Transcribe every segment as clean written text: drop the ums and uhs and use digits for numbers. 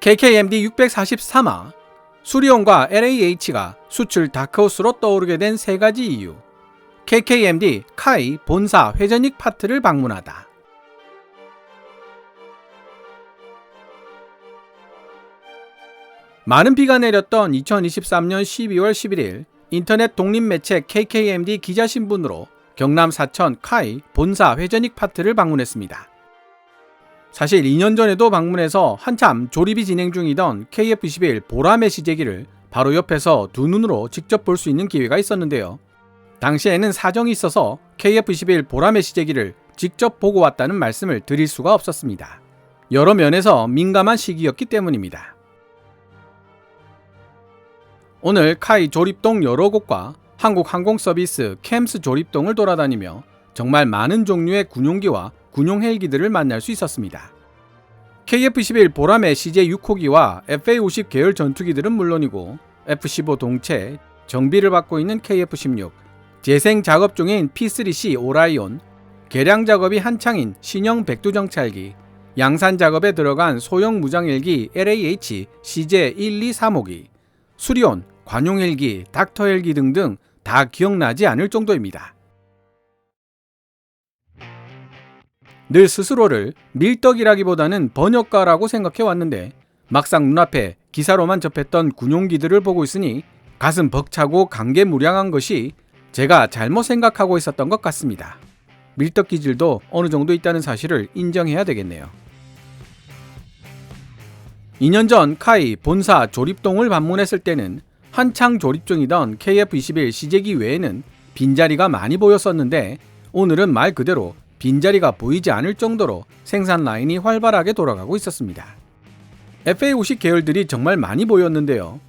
KKMD 643화 수리온과 LAH가 수출 다크호스로 떠오르게 된 세 가지 이유. KKMD 카이 본사 회전익 파트를 방문하다. 많은 비가 내렸던 2023년 12월 11일 인터넷 독립매체 KKMD 기자신분으로 경남 사천 카이 본사 회전익 파트를 방문했습니다. 사실 2년 전에도 방문해서 한참 조립이 진행 중이던 KF-21 보라 메시제기를 바로 옆에서 두 눈으로 직접 볼 수 있는 기회가 있었는데요. 당시에는 사정이 있어서 KF-21 보라 메시제기를 직접 보고 왔다는 말씀을 드릴 수가 없었습니다. 여러 면에서 민감한 시기였기 때문입니다. 오늘 카이 조립동 여러 곳과 한국항공서비스 캠스 조립동을 돌아다니며 정말 많은 종류의 군용기와 군용 헬기들을 만날 수 있었습니다. KF-21 보라 메시제 6호기와 FA-50 계열 전투기들은 물론이고 F-15 동체, 정비를 받고 있는 KF-16, 재생 작업 중인 P-3C 오라이온, 개량 작업이 한창인 신형 백두정찰기, 양산 작업에 들어간 소형 무장헬기 LAH CJ-123호기, 수리온, 관용헬기, 닥터헬기 등등 다 기억나지 않을 정도입니다. 늘 스스로를 밀떡이라기보다는 번역가라고 생각해 왔는데 막상 눈앞에 기사로만 접했던 군용기들을 보고 있으니 가슴 벅차고 감개무량한 것이 제가 잘못 생각하고 있었던 것 같습니다. 밀떡 기질도 어느 정도 있다는 사실을 인정해야 되겠네요. 2년 전 카이 본사 조립동을 방문했을 때는 한창 조립 중이던 KF-21 시제기 외에는 빈자리가 많이 보였었는데 오늘은 말 그대로 빈자리가 보이지 않을 정도로 생산 라인이 활발하게 돌아가고 있었습니다. FA-50 계열들이 정말 많이 보였는데요.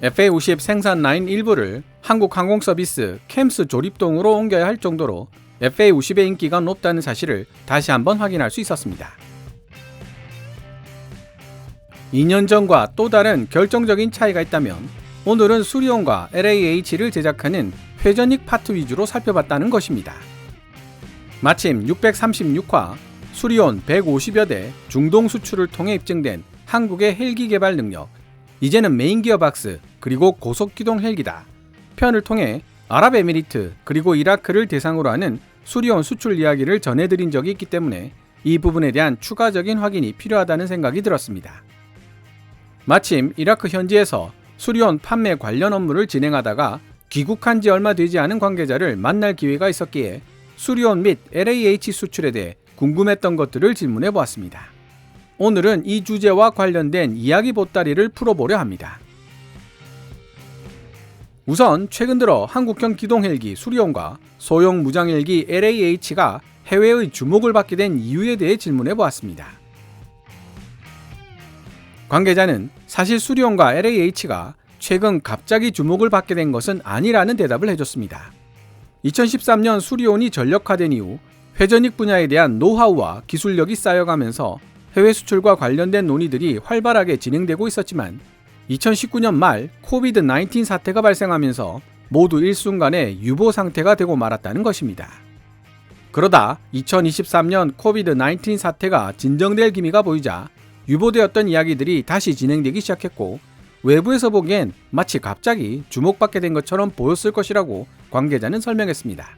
FA-50 생산 라인 일부를 한국항공서비스 캠스 조립동으로 옮겨야 할 정도로 FA-50의 인기가 높다는 사실을 다시 한번 확인할 수 있었습니다. 2년 전과 또 다른 결정적인 차이가 있다면 오늘은 수리온과 LAH를 제작하는 회전익 파트 위주로 살펴봤다는 것입니다. 마침 636화 수리온 150여 대 중동 수출을 통해 입증된 한국의 헬기 개발 능력, 이제는 메인 기어박스 그리고 고속기동 헬기다 편을 통해 아랍에미리트 그리고 이라크를 대상으로 하는 수리온 수출 이야기를 전해드린 적이 있기 때문에 이 부분에 대한 추가적인 확인이 필요하다는 생각이 들었습니다. 마침 이라크 현지에서 수리온 판매 관련 업무를 진행하다가 귀국한 지 얼마 되지 않은 관계자를 만날 기회가 있었기에 수리온 및 LAH 수출에 대해 궁금했던 것들을 질문해 보았습니다. 오늘은 이 주제와 관련된 이야기 보따리를 풀어보려 합니다. 우선 최근 들어 한국형 기동헬기 수리온과 소형 무장헬기 LAH가 해외의 주목을 받게 된 이유에 대해 질문해 보았습니다. 관계자는 사실 수리온과 LAH가 최근 갑자기 주목을 받게 된 것은 아니라는 대답을 해줬습니다. 2013년 수리온이 전력화된 이후 회전익 분야에 대한 노하우와 기술력이 쌓여가면서 해외 수출과 관련된 논의들이 활발하게 진행되고 있었지만 2019년 말 코비드-19 사태가 발생하면서 모두 일순간에 유보 상태가 되고 말았다는 것입니다. 그러다 2023년 코비드-19 사태가 진정될 기미가 보이자 유보되었던 이야기들이 다시 진행되기 시작했고 외부에서 보기엔 마치 갑자기 주목받게 된 것처럼 보였을 것이라고 관계자는 설명했습니다.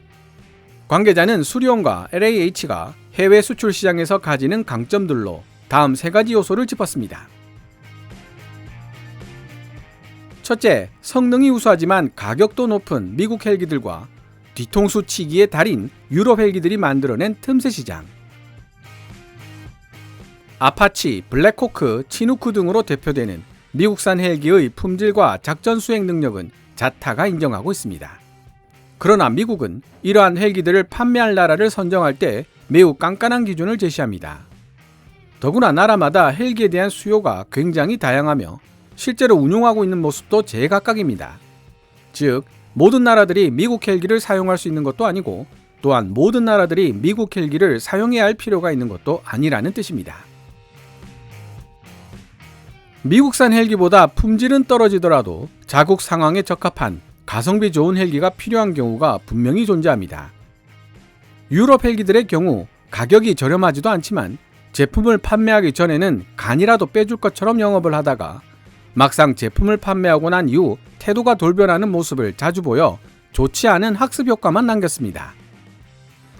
관계자는 수리온과 LAH가 해외 수출 시장에서 가지는 강점들로 다음 세 가지 요소를 짚었습니다. 첫째, 성능이 우수하지만 가격도 높은 미국 헬기들과 뒤통수 치기의 달인 유럽 헬기들이 만들어낸 틈새 시장. 아파치, 블랙호크, 치누크 등으로 대표되는 미국산 헬기의 품질과 작전 수행 능력은 자타가 인정하고 있습니다. 그러나 미국은 이러한 헬기들을 판매할 나라를 선정할 때 매우 깐깐한 기준을 제시합니다. 더구나 나라마다 헬기에 대한 수요가 굉장히 다양하며 실제로 운용하고 있는 모습도 제각각입니다. 즉, 모든 나라들이 미국 헬기를 사용할 수 있는 것도 아니고 또한 모든 나라들이 미국 헬기를 사용해야 할 필요가 있는 것도 아니라는 뜻입니다. 미국산 헬기보다 품질은 떨어지더라도 자국 상황에 적합한 가성비 좋은 헬기가 필요한 경우가 분명히 존재합니다. 유럽 헬기들의 경우 가격이 저렴하지도 않지만 제품을 판매하기 전에는 간이라도 빼줄 것처럼 영업을 하다가 막상 제품을 판매하고 난 이후 태도가 돌변하는 모습을 자주 보여 좋지 않은 학습 효과만 남겼습니다.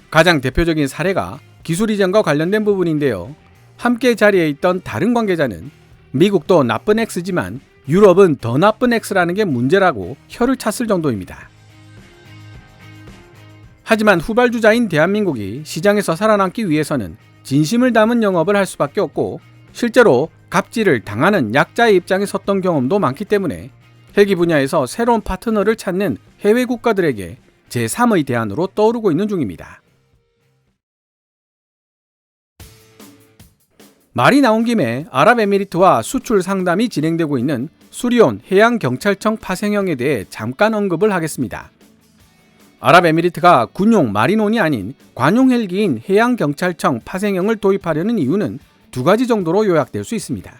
가장 대표적인 사례가 기술 이전과 관련된 부분인데요. 함께 자리에 있던 다른 관계자는 미국도 나쁜 X지만 유럽은 더 나쁜 X라는 게 문제라고 혀를 찼을 정도입니다. 하지만 후발주자인 대한민국이 시장에서 살아남기 위해서는 진심을 담은 영업을 할 수밖에 없고 실제로 갑질을 당하는 약자의 입장에 섰던 경험도 많기 때문에 헬기 분야에서 새로운 파트너를 찾는 해외 국가들에게 제3의 대안으로 떠오르고 있는 중입니다. 말이 나온 김에 아랍에미리트와 수출 상담이 진행되고 있는 수리온 해양경찰청 파생형에 대해 잠깐 언급을 하겠습니다. 아랍에미리트가 군용 마린온이 아닌 관용 헬기인 해양경찰청 파생형을 도입하려는 이유는 두 가지 정도로 요약될 수 있습니다.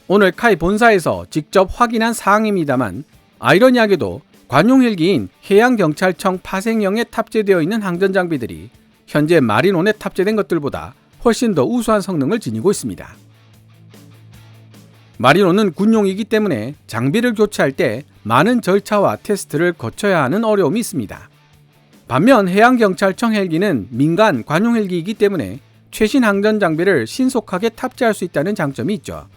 오늘 카이 본사에서 직접 확인한 사항입니다만 아이러니하게도 관용 헬기인 해양경찰청 파생형에 탑재되어 있는 항전 장비들이 현재 마린온에 탑재된 것들보다 훨씬 더 우수한 성능을 지니고 있습니다. 마린온은 군용이기 때문에 장비를 교체할 때 많은 절차와 테스트를 거쳐야 하는 어려움이 있습니다. 반면 해양경찰청 헬기는 민간 관용 헬기이기 때문에 최신 항전 장비를 신속하게 탑재할 수 있다는 장점이 있죠.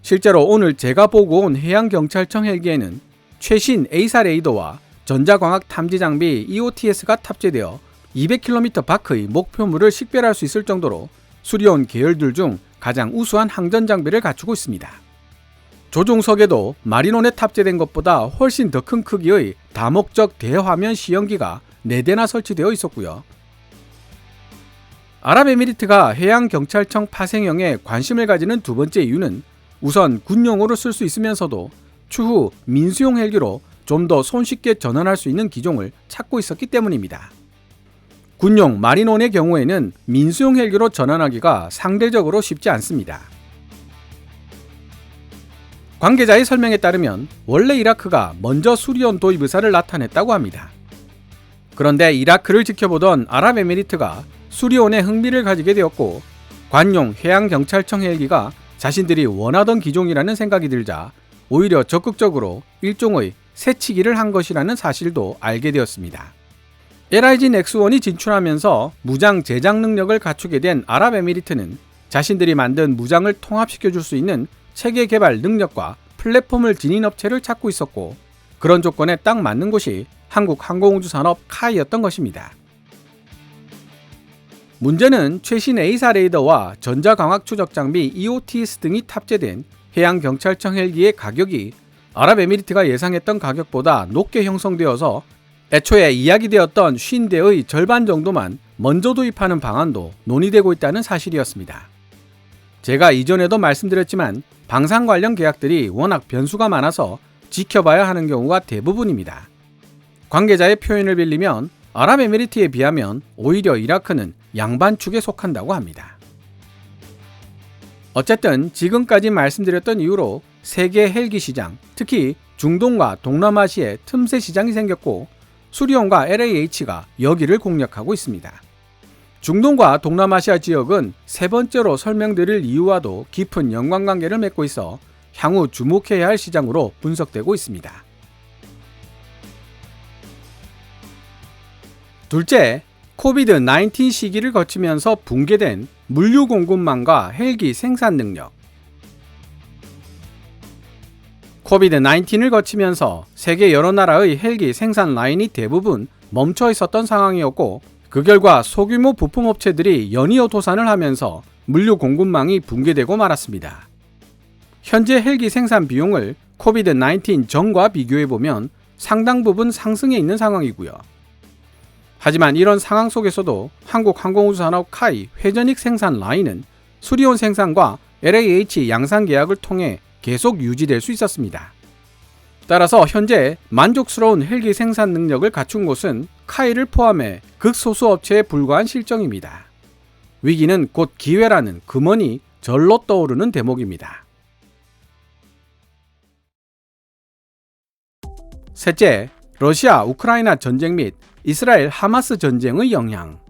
실제로 오늘 제가 보고 온 해양경찰청 헬기에는 최신 A사 레이더와 전자광학 탐지 장비 EOTS가 탑재되어 200km 밖의 목표물을 식별할 수 있을 정도로 수리온 계열들 중 가장 우수한 항전 장비를 갖추고 있습니다. 조종석에도 마린온에 탑재된 것보다 훨씬 더 큰 크기의 다목적 대화면 시험기가 4대나 설치되어 있었고요. 아랍에미리트가 해양경찰청 파생형에 관심을 가지는 두 번째 이유는 우선 군용으로 쓸 수 있으면서도 추후 민수용 헬기로 좀 더 손쉽게 전환할 수 있는 기종을 찾고 있었기 때문입니다. 군용 마린온의 경우에는 민수용 헬기로 전환하기가 상대적으로 쉽지 않습니다. 관계자의 설명에 따르면 원래 이라크가 먼저 수리온 도입 의사를 나타냈다고 합니다. 그런데 이라크를 지켜보던 아랍에미리트가 수리온에 흥미를 가지게 되었고 관용 해양경찰청 헬기가 자신들이 원하던 기종이라는 생각이 들자 오히려 적극적으로 일종의 새치기를 한 것이라는 사실도 알게 되었습니다. LIG 넥스1이 진출하면서 무장 제작 능력을 갖추게 된 아랍에미리트는 자신들이 만든 무장을 통합시켜줄 수 있는 체계 개발 능력과 플랫폼을 지닌 업체를 찾고 있었고 그런 조건에 딱 맞는 곳이 한국항공우주산업 카이였던 것입니다. 문제는 최신 A사 레이더와 전자광학 추적 장비 EOTS 등이 탑재된 해양경찰청 헬기의 가격이 아랍에미리트가 예상했던 가격보다 높게 형성되어서 애초에 이야기되었던 50대의 절반 정도만 먼저 도입하는 방안도 논의되고 있다는 사실이었습니다. 제가 이전에도 말씀드렸지만 방산 관련 계약들이 워낙 변수가 많아서 지켜봐야 하는 경우가 대부분입니다. 관계자의 표현을 빌리면 아랍에미리트에 비하면 오히려 이라크는 양반축에 속한다고 합니다. 어쨌든 지금까지 말씀드렸던 이유로 세계 헬기 시장, 특히 중동과 동남아시아에 틈새 시장이 생겼고 수리온과 LAH가 여기를 공략하고 있습니다. 중동과 동남아시아 지역은 세 번째로 설명드릴 이유와도 깊은 연관관계를 맺고 있어 향후 주목해야 할 시장으로 분석되고 있습니다. 둘째, 코비드-19 시기를 거치면서 붕괴된 물류 공급망과 헬기 생산 능력. 코비드-19을 거치면서 세계 여러 나라의 헬기 생산 라인이 대부분 멈춰 있었던 상황이었고 그 결과 소규모 부품업체들이 연이어 도산을 하면서 물류 공급망이 붕괴되고 말았습니다. 현재 헬기 생산 비용을 코비드-19 전과 비교해보면 상당 부분 상승해 있는 상황이고요. 하지만 이런 상황 속에서도 한국항공우주산업 카이 회전익 생산 라인은 수리온 생산과 LAH 양산 계약을 통해 계속 유지될 수 있었습니다. 따라서 현재 만족스러운 헬기 생산 능력을 갖춘 곳은 카이를 포함해 극소수 업체에 불과한 실정입니다. 위기는 곧 기회라는 금언이 절로 떠오르는 대목입니다. 셋째, 러시아 우크라이나 전쟁 및 이스라엘 하마스 전쟁의 영향.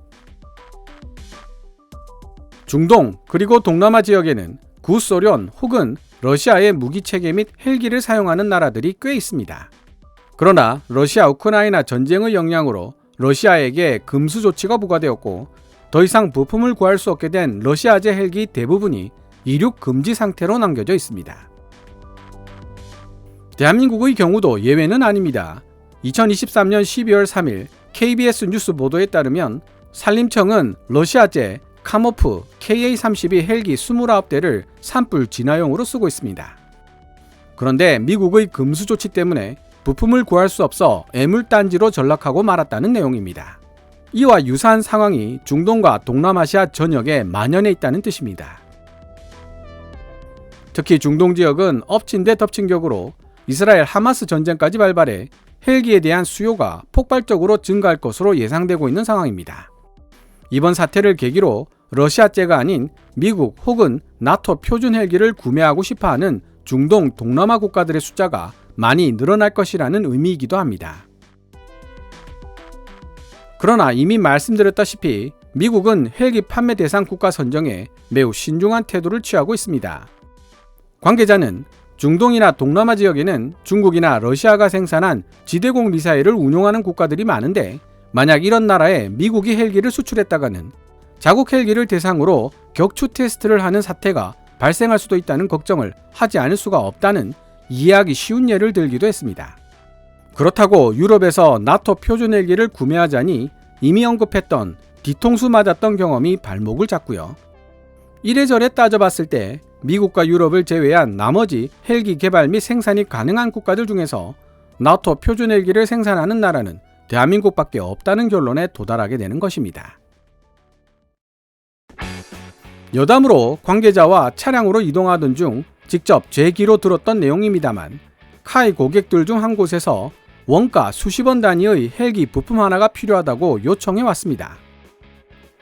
중동 그리고 동남아 지역에는 구소련 혹은 러시아의 무기체계 및 헬기를 사용하는 나라들이 꽤 있습니다. 그러나 러시아 우크라이나 전쟁의 영향으로 러시아에게 금수 조치가 부과되었고 더 이상 부품을 구할 수 없게 된 러시아제 헬기 대부분이 이륙 금지 상태로 남겨져 있습니다. 대한민국의 경우도 예외는 아닙니다. 2023년 12월 3일 KBS 뉴스 보도에 따르면 산림청은 러시아제 카모프 KA-32 헬기 29대를 산불 진화용으로 쓰고 있습니다. 그런데 미국의 금수 조치 때문에 부품을 구할 수 없어 애물단지로 전락하고 말았다는 내용입니다. 이와 유사한 상황이 중동과 동남아시아 전역에 만연해 있다는 뜻입니다. 특히 중동 지역은 엎친 데 덮친 격으로 이스라엘 하마스 전쟁까지 발발해 헬기에 대한 수요가 폭발적으로 증가할 것으로 예상되고 있는 상황입니다. 이번 사태를 계기로 러시아제가 아닌 미국 혹은 나토 표준 헬기를 구매하고 싶어하는 중동 동남아 국가들의 숫자가 많이 늘어날 것이라는 의미이기도 합니다. 그러나 이미 말씀드렸다시피 미국은 헬기 판매 대상 국가 선정에 매우 신중한 태도를 취하고 있습니다. 관계자는 중동이나 동남아 지역에는 중국이나 러시아가 생산한 지대공 미사일을 운용하는 국가들이 많은데 만약 이런 나라에 미국이 헬기를 수출했다가는 자국 헬기를 대상으로 격추 테스트를 하는 사태가 발생할 수도 있다는 걱정을 하지 않을 수가 없다는 이해하기 쉬운 예를 들기도 했습니다. 그렇다고 유럽에서 나토 표준 헬기를 구매하자니 이미 언급했던 뒤통수 맞았던 경험이 발목을 잡고요. 이래저래 따져봤을 때 미국과 유럽을 제외한 나머지 헬기 개발 및 생산이 가능한 국가들 중에서 나토 표준 헬기를 생산하는 나라는 대한민국밖에 없다는 결론에 도달하게 되는 것입니다. 여담으로 관계자와 차량으로 이동하던 중 직접 제 귀로 들었던 내용입니다만 카이 고객들 중 한 곳에서 원가 수십원 단위의 헬기 부품 하나가 필요하다고 요청해 왔습니다.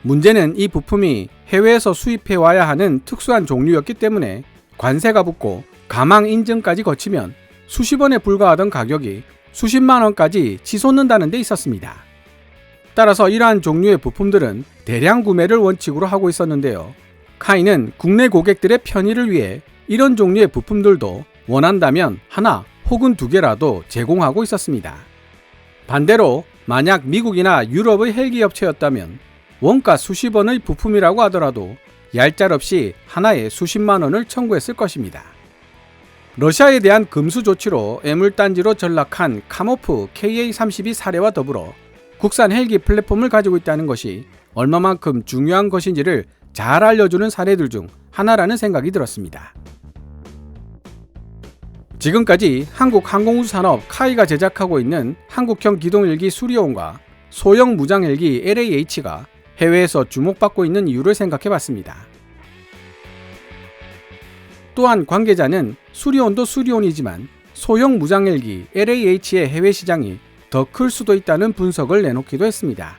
문제는 이 부품이 해외에서 수입해 와야 하는 특수한 종류였기 때문에 관세가 붙고 가망 인증까지 거치면 수십원에 불과하던 가격이 수십만원까지 치솟는다는 데 있었습니다. 따라서 이러한 종류의 부품들은 대량 구매를 원칙으로 하고 있었는데요. 카이는 국내 고객들의 편의를 위해 이런 종류의 부품들도 원한다면 하나 혹은 두 개라도 제공하고 있었습니다. 반대로 만약 미국이나 유럽의 헬기 업체였다면 원가 수십원의 부품이라고 하더라도 얄짤없이 하나에 수십만원을 청구했을 것입니다. 러시아에 대한 금수 조치로 애물단지로 전락한 카모프 KA-32 사례와 더불어 국산 헬기 플랫폼을 가지고 있다는 것이 얼마만큼 중요한 것인지를 잘 알려주는 사례들 중 하나라는 생각이 들었습니다. 지금까지 한국항공우주산업 카이가 제작하고 있는 한국형 기동헬기 수리온과 소형 무장헬기 LAH가 해외에서 주목받고 있는 이유를 생각해봤습니다. 또한 관계자는 수리온도 수리온이지만 소형 무장헬기 LAH의 해외 시장이 더 클 수도 있다는 분석을 내놓기도 했습니다.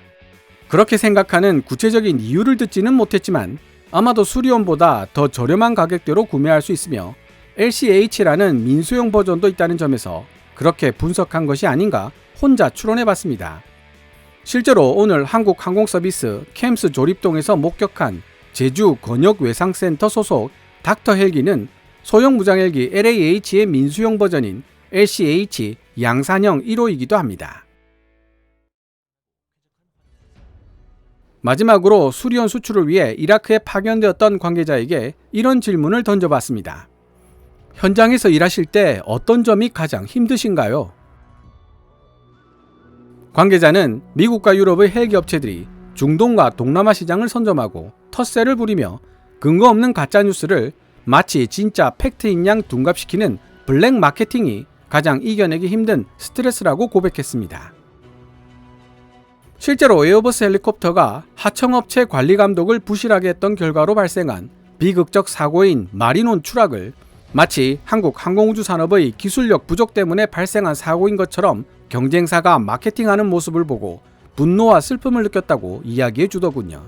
그렇게 생각하는 구체적인 이유를 듣지는 못했지만 아마도 수리온보다 더 저렴한 가격대로 구매할 수 있으며 LCH라는 민수용 버전도 있다는 점에서 그렇게 분석한 것이 아닌가 혼자 추론해봤습니다. 실제로 오늘 한국항공서비스 캠스 조립동에서 목격한 제주 권역외상센터 소속 닥터 헬기는 소형 무장헬기 LAH의 민수용 버전인 LCH 양산형 1호이기도 합니다. 마지막으로 수리온 수출을 위해 이라크에 파견되었던 관계자에게 이런 질문을 던져봤습니다. 현장에서 일하실 때 어떤 점이 가장 힘드신가요? 관계자는 미국과 유럽의 헬기 업체들이 중동과 동남아 시장을 선점하고 텃세를 부리며 근거 없는 가짜뉴스를 마치 진짜 팩트인 양 둔갑시키는 블랙 마케팅이 가장 이겨내기 힘든 스트레스라고 고백했습니다. 실제로 에어버스 헬리콥터가 하청업체 관리감독을 부실하게 했던 결과로 발생한 비극적 사고인 마리논 추락을 마치 한국 항공우주산업의 기술력 부족 때문에 발생한 사고인 것처럼 경쟁사가 마케팅하는 모습을 보고 분노와 슬픔을 느꼈다고 이야기해 주더군요.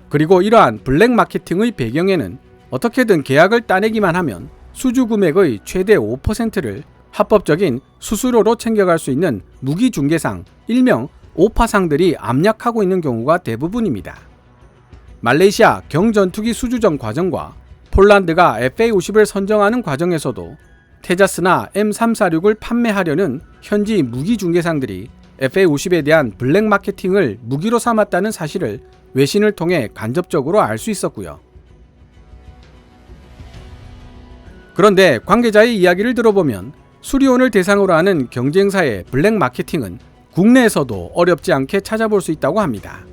그리고 이러한 블랙 마케팅의 배경에는 어떻게든 계약을 따내기만 하면 수주 금액의 최대 5%를 합법적인 수수료로 챙겨갈 수 있는 무기중개상, 일명 오파상들이 압력하고 있는 경우가 대부분입니다. 말레이시아 경전투기 수주전 과정과 폴란드가 FA-50을 선정하는 과정에서도 테자스나 M346을 판매하려는 현지 무기 중개상들이 FA-50에 대한 블랙 마케팅을 무기로 삼았다는 사실을 외신을 통해 간접적으로 알 수 있었고요. 그런데 관계자의 이야기를 들어보면 수리온을 대상으로 하는 경쟁사의 블랙 마케팅은 국내에서도 어렵지 않게 찾아볼 수 있다고 합니다.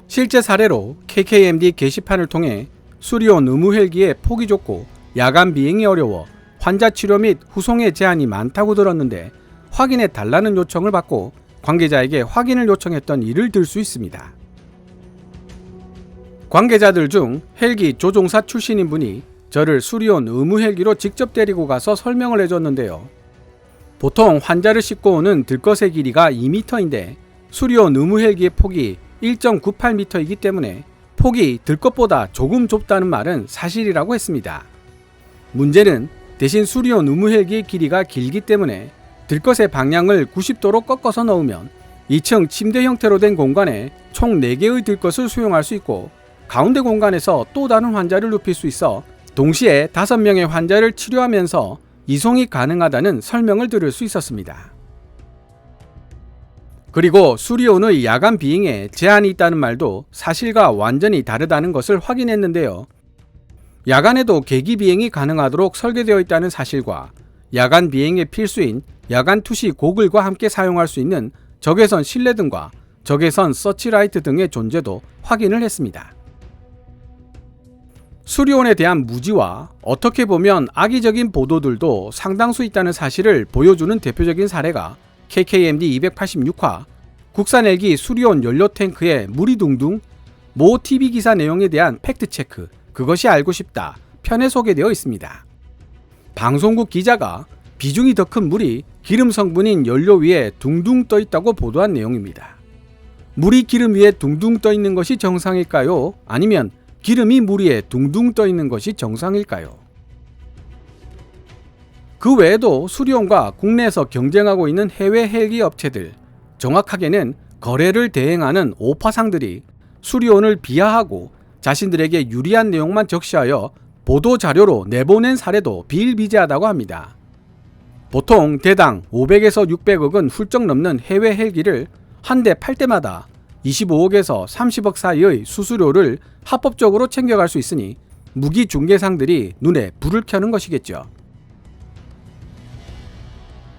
실제 사례로 KKMD 게시판을 통해 수리온 의무 헬기에 폭이 좁고 야간 비행이 어려워 환자 치료 및 후송에 제한이 많다고 들었는데 확인해 달라는 요청을 받고 관계자에게 확인을 요청했던 일을 들 수 있습니다. 관계자들 중 헬기 조종사 출신인 분이 저를 수리온 의무 헬기로 직접 데리고 가서 설명을 해줬는데요. 보통 환자를 싣고 오는 들것의 길이가 2m인데 수리온 의무 헬기의 폭이 1.98m이기 때문에 폭이 들것보다 조금 좁다는 말은 사실이라고 했습니다. 문제는 대신 수리온 의무 헬기의 길이가 길기 때문에 들것의 방향을 90도로 꺾어서 넣으면 2층 침대 형태로 된 공간에 총 4개의 들것을 수용할 수 있고 가운데 공간에서 또 다른 환자를 눕힐 수 있어 동시에 5명의 환자를 치료하면서 이송이 가능하다는 설명을 들을 수 있었습니다. 그리고 수리온의 야간 비행에 제한이 있다는 말도 사실과 완전히 다르다는 것을 확인했는데요. 야간에도 계기 비행이 가능하도록 설계되어 있다는 사실과 야간 비행의 필수인 야간 투시 고글과 함께 사용할 수 있는 적외선 실내등과 적외선 서치라이트 등의 존재도 확인을 했습니다. 수리온에 대한 무지와 어떻게 보면 악의적인 보도들도 상당수 있다는 사실을 보여주는 대표적인 사례가 KKMD 286화 국산 헬기 수리온 연료 탱크에 물이 둥둥 모 TV 기사 내용에 대한 팩트체크 그것이 알고 싶다 편에 소개되어 있습니다. 방송국 기자가 비중이 더 큰 물이 기름 성분인 연료 위에 둥둥 떠 있다고 보도한 내용입니다. 물이 기름 위에 둥둥 떠 있는 것이 정상일까요? 아니면 기름이 물 위에 둥둥 떠 있는 것이 정상일까요? 그 외에도 수리온과 국내에서 경쟁하고 있는 해외 헬기 업체들, 정확하게는 거래를 대행하는 오파상들이 수리온을 비하하고 자신들에게 유리한 내용만 적시하여 보도자료로 내보낸 사례도 비일비재하다고 합니다. 보통 대당 500에서 600억은 훌쩍 넘는 해외 헬기를 한 대 팔 때마다 25억에서 30억 사이의 수수료를 합법적으로 챙겨갈 수 있으니 무기 중개상들이 눈에 불을 켜는 것이겠죠.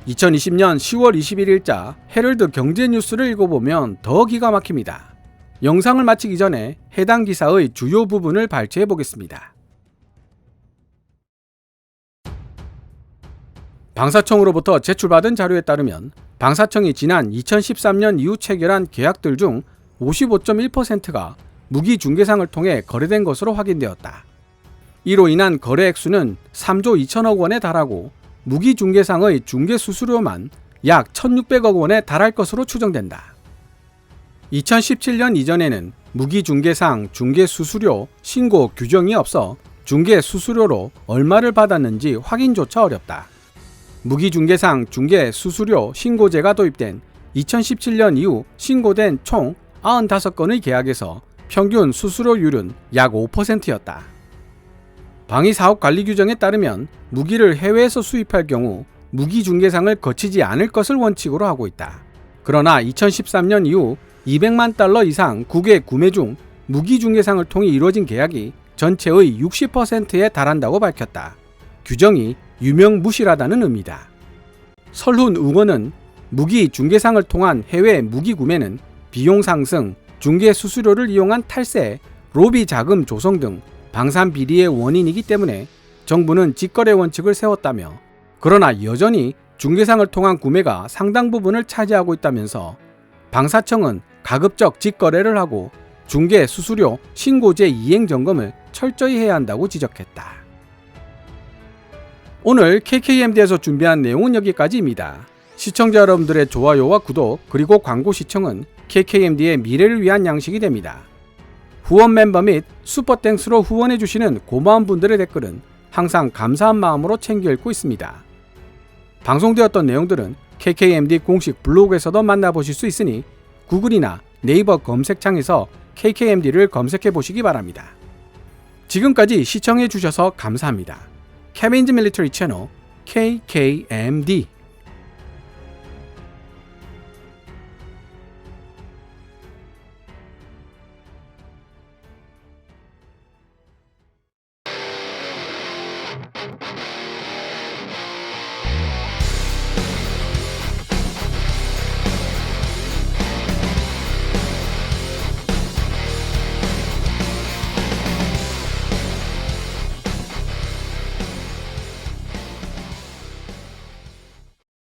2020년 10월 21일자 헤럴드 경제뉴스를 읽어보면 더 기가 막힙니다. 영상을 마치기 전에 해당 기사의 주요 부분을 발췌해 보겠습니다. 방사청으로부터 제출받은 자료에 따르면 방사청이 지난 2013년 이후 체결한 계약들 중 55.1%가 무기 중개상을 통해 거래된 것으로 확인되었다. 이로 인한 거래 액수는 3조 2천억 원에 달하고 무기 중개상의 중개 수수료만 약 1,600억 원에 달할 것으로 추정된다. 2017년 이전에는 무기 중개상 중개 수수료 신고 규정이 없어 중개 수수료로 얼마를 받았는지 확인조차 어렵다. 무기 중개상 중개 수수료 신고제가 도입된 2017년 이후 신고된 총 95건의 계약에서 평균 수수료율은 약 5%였다. 방위사업관리 규정에 따르면 무기를 해외에서 수입할 경우 무기 중개상을 거치지 않을 것을 원칙으로 하고 있다. 그러나 2013년 이후 200만 달러 이상 국외 구매 중 무기 중개상을 통해 이루어진 계약이 전체의 60%에 달한다고 밝혔다. 규정이 유명무실하다는 의미다. 설훈 의원은 무기 중개상을 통한 해외 무기 구매는 비용 상승, 중개 수수료를 이용한 탈세, 로비 자금 조성 등 방산 비리의 원인이기 때문에 정부는 직거래 원칙을 세웠다며 그러나 여전히 중개상을 통한 구매가 상당 부분을 차지하고 있다면서 방사청은 가급적 직거래를 하고 중개 수수료 신고제 이행 점검을 철저히 해야 한다고 지적했다. 오늘 KKMD에서 준비한 내용은 여기까지입니다. 시청자 여러분들의 좋아요와 구독 그리고 광고 시청은 KKMD의 미래를 위한 양식이 됩니다. 후원 멤버 및 슈퍼땡스로 후원해주시는 고마운 분들의 댓글은 항상 감사한 마음으로 챙겨 읽고 있습니다. 방송되었던 내용들은 KKMD 공식 블로그에서도 만나보실 수 있으니 구글이나 네이버 검색창에서 KKMD를 검색해 보시기 바랍니다. 지금까지 시청해 주셔서 감사합니다. 케빈즈 밀리터리 채널 KKMD